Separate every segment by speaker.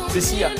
Speaker 1: C'est Sia.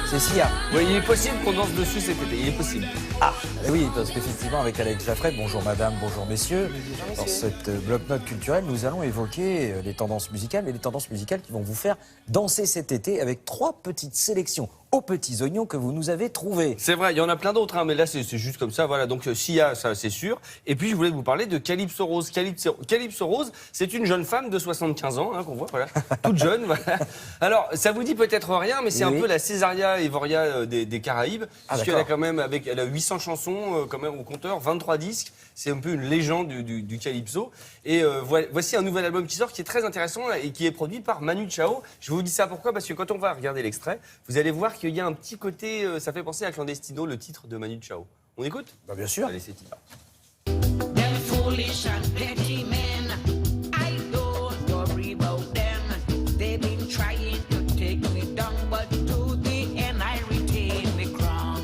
Speaker 2: C'est Sia.
Speaker 1: Oui, il est possible qu'on danse dessus cet été, il est possible.
Speaker 2: Ah, oui, parce qu'effectivement, avec Alex Jaffred, bonjour madame, bonjour messieurs. Dans cette bloc-notes culturelle, nous allons évoquer les tendances musicales et les tendances musicales qui vont vous faire danser cet été avec 3 petites sélections aux petits oignons que vous nous avez trouvées.
Speaker 1: C'est vrai, il y en a plein d'autres, hein, mais là c'est juste comme ça, voilà. Donc Sia, ça c'est sûr. Et puis je voulais vous parler de Calypso Rose. Calypso Rose, c'est une jeune femme de 75 ans, hein, qu'on voit, voilà, toute jeune, voilà. Alors, ça vous dit peut-être rien, mais c'est un peu la Césaria Evoria des Caraïbes, puisqu'elle a quand même, elle a 800 chansons quand même au compteur, 23 disques. C'est un peu une légende du Calypso. Et voici un nouvel album qui sort, qui est très intéressant là, et qui est produit par Manu Chao. Je vous dis ça pourquoi? Parce que quand on va regarder l'extrait, vous allez voir qu'il y a un petit côté, ça fait penser à Clandestino, le titre de Manu Chao. On écoute?
Speaker 2: Bah, bien sûr.
Speaker 1: Allez, c'est parti.
Speaker 3: Them foolish and petty men, I don't worry about them. They've been trying to take me down, but to the end I retain the crown.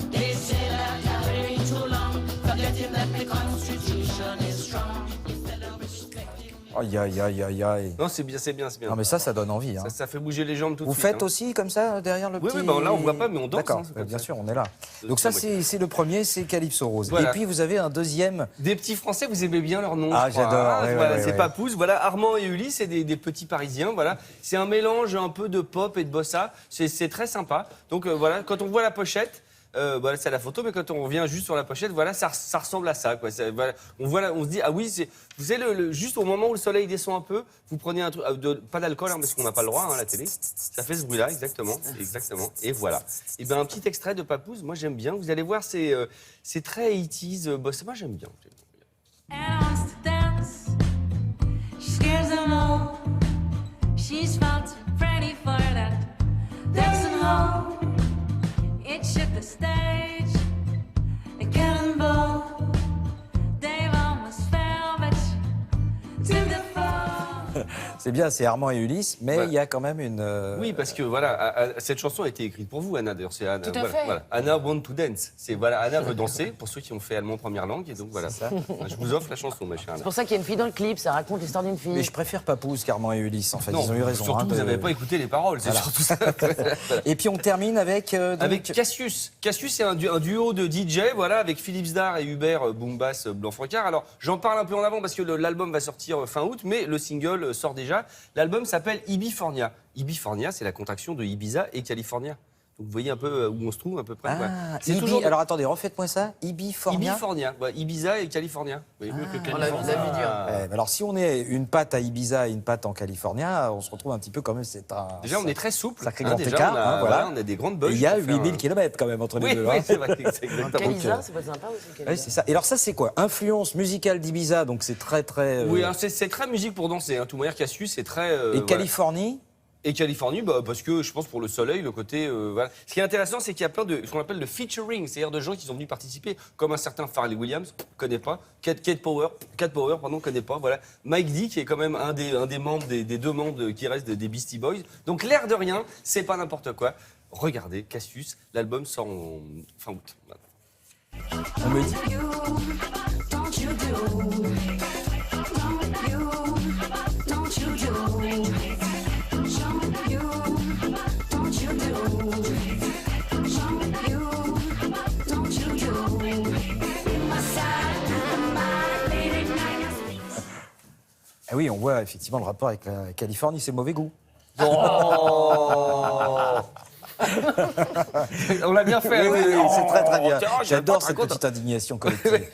Speaker 3: They say that I've been too long, forgetting that the Constitution is strong. Instead of respecting me.
Speaker 2: Aïe, aïe, aïe, aïe, aïe.
Speaker 1: Non, c'est bien, c'est bien, c'est bien.
Speaker 2: Non, mais ça donne envie. Hein.
Speaker 1: Ça fait bouger les jambes tout de
Speaker 2: Vous
Speaker 1: suite.
Speaker 2: faites
Speaker 1: hein.
Speaker 2: aussi comme ça, derrière le petit...
Speaker 1: Oui, bah, là on voit pas, mais on danse.
Speaker 2: D'accord,
Speaker 1: hein, c'est comme
Speaker 2: bien
Speaker 1: ça.
Speaker 2: sûr, on est là. Donc ça, c'est le premier, c'est Calypso Rose.
Speaker 1: Voilà.
Speaker 2: Et puis vous avez un deuxième...
Speaker 1: Des petits Français, vous aimez bien leur nom.
Speaker 2: Ah,
Speaker 1: je crois,
Speaker 2: j'adore,
Speaker 1: hein.
Speaker 2: ouais,
Speaker 1: Voilà,
Speaker 2: ouais,
Speaker 1: c'est
Speaker 2: ouais.
Speaker 1: Papoose. Voilà, Armand et Ulysse, c'est des petits Parisiens. Voilà, c'est un mélange un peu de pop et de bossa. C'est très sympa. Donc voilà, quand on voit la pochette. Voilà, c'est la photo, mais quand on revient juste sur la pochette, voilà, ça ressemble à ça, quoi. Voilà, on se dit, ah oui, vous savez, juste au moment où le soleil descend un peu, vous prenez un truc, pas d'alcool, hein, parce qu'on n'a pas le droit, hein, à la télé. Ça fait ce bruit-là, exactement. Et voilà. Et bien, un petit extrait de Papoose, moi j'aime bien. Vous allez voir, c'est très 80s, bossa. Moi j'aime bien.
Speaker 4: And wants to dance. She scares them all. She's far too pretty for that dancing hall. It shook the stage. A cannonball. Dave almost fell, but she took the fall.
Speaker 2: C'est bien, c'est Armand et Ulysse, mais il y a quand même une...
Speaker 1: Oui, parce que voilà, cette chanson a été écrite pour vous, Anna. D'ailleurs, c'est Anna.
Speaker 5: Tout à fait.
Speaker 1: Voilà. Anna want to dance. C'est voilà, Anna veut danser. Pour ceux qui ont fait allemand première langue, et donc voilà. Je vous offre la chanson, ma chère Anna.
Speaker 5: C'est pour ça qu'il y a une fille dans le clip, ça raconte l'histoire d'une fille.
Speaker 2: Mais je préfère Papoose qu'Armand et Ulysse, en fait.
Speaker 1: Non,
Speaker 2: Ils ont eu raison.
Speaker 1: surtout
Speaker 2: hein,
Speaker 1: vous n'avez pas écouté les paroles, c'est surtout ça.
Speaker 2: Et puis on termine avec... donc-
Speaker 1: Avec Cassius. Cassius, c'est un duo de DJ, voilà, avec Philippe Zdar et Hubert Boombass Blanc-Francard. Alors, j'en parle un peu en avant parce que l'album va sortir fin août, mais le single sort déjà. L'album s'appelle Ibifornia. Ibifornia, c'est la contraction de Ibiza et California. Donc, vous voyez un peu où on se trouve, à peu près.
Speaker 2: Ah,
Speaker 1: quoi. C'est
Speaker 2: Ibi...
Speaker 1: toujours
Speaker 2: Alors attendez, refaites-moi ça. Ibifornia.
Speaker 1: Ibifornia. Ouais, Ibiza et California. Vous voyez mieux que
Speaker 5: On l'a
Speaker 1: California.
Speaker 5: vu dire.
Speaker 2: Alors si on est une patte à Ibiza et une patte en California, on se retrouve un petit peu quand même, c'est un...
Speaker 1: Déjà, on est très souple.
Speaker 2: Sacré
Speaker 1: hein,
Speaker 2: grand
Speaker 1: déjà,
Speaker 2: écart,
Speaker 1: on a,
Speaker 2: hein, voilà.
Speaker 1: on a des grandes
Speaker 2: Et
Speaker 1: bugs.
Speaker 2: il y a
Speaker 1: pour faire
Speaker 2: 8000
Speaker 1: un-
Speaker 2: km quand même entre les
Speaker 1: Oui,
Speaker 2: deux.
Speaker 1: oui,
Speaker 2: hein.
Speaker 1: c'est vrai, c'est exactement.
Speaker 5: Calisa, ça peut être sympa aussi.
Speaker 2: Oui,
Speaker 5: Calisa.
Speaker 2: c'est ça. Et alors ça, c'est quoi? Influence musicale d'Ibiza, donc c'est très très...
Speaker 1: Oui, hein, c'est très musique pour danser. Hein. Tout manière, Cassius, c'est très.
Speaker 2: Et
Speaker 1: voilà.
Speaker 2: Californie?
Speaker 1: Et Californie, bah, parce que je pense pour le soleil, le côté. Voilà. Ce qui est intéressant, c'est qu'il y a plein de ce qu'on appelle de featuring, c'est-à-dire de gens qui sont venus participer, comme un certain Pharrell Williams, connaît pas, Cat Power, pardon, connaît pas. Voilà. Mike D, qui est quand même un des membres des 2 membres qui restent des Beastie Boys. Donc l'air de rien, c'est pas n'importe quoi. Regardez, Cassius, l'album sort en fin août. Voilà.
Speaker 2: On me dit...
Speaker 4: Don't you do? Don't you do? Don't you do? My side, my lady night.
Speaker 2: Ah oui, on voit effectivement le rapport avec la Californie, c'est mauvais goût.
Speaker 1: On l'a bien fait.
Speaker 2: Oui, c'est très très bien.
Speaker 1: tiens,
Speaker 2: J'adore
Speaker 1: je
Speaker 2: cette
Speaker 1: raconte.
Speaker 2: petite indignation collective.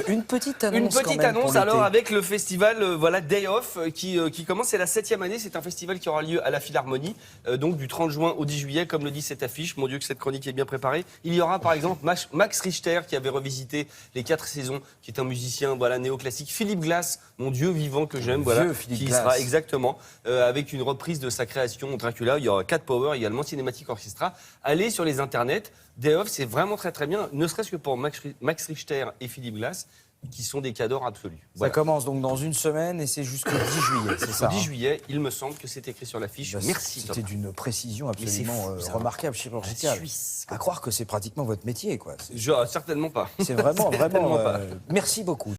Speaker 2: Une petite annonce
Speaker 1: Une
Speaker 2: quand
Speaker 1: petite
Speaker 2: même pour
Speaker 1: annonce
Speaker 2: l'été.
Speaker 1: alors avec le festival voilà Day Off qui commence, c'est la 7e année, c'est un festival qui aura lieu à la Philharmonie donc du 30 juin au 10 juillet comme le dit cette affiche. Mon Dieu que cette chronique est bien préparée. Il y aura par exemple Max Richter qui avait revisité les 4 saisons, qui est un musicien voilà néoclassique. Philippe Glass, mon Dieu vivant que j'aime, voilà,
Speaker 2: Vieux Philippe
Speaker 1: qui
Speaker 2: Glass.
Speaker 1: sera exactement avec une reprise de sa création Dracula. Il y aura Cat Power également, Cinématique Orchestra. Allez sur les internets. Day Off, c'est vraiment très très bien, ne serait-ce que pour Max Richter et Philippe Glass, qui sont des cadors absolus.
Speaker 2: Ça
Speaker 1: Voilà.
Speaker 2: commence donc dans une semaine et c'est jusqu'au 10 juillet, c'est ça?
Speaker 1: Au 10
Speaker 2: hein
Speaker 1: juillet, il me semble que c'est écrit sur l'affiche.
Speaker 2: Bah,
Speaker 1: Merci.
Speaker 2: C'était
Speaker 1: Thomas.
Speaker 2: d'une précision
Speaker 1: Mais c'est
Speaker 2: absolument
Speaker 1: fou, ça.
Speaker 2: remarquable, chirurgicale.
Speaker 1: Suisse.
Speaker 2: À croire que c'est pratiquement votre métier, quoi.
Speaker 1: Certainement pas.
Speaker 2: C'est vraiment,
Speaker 1: Certainement
Speaker 2: vraiment...
Speaker 1: pas.
Speaker 2: Merci beaucoup.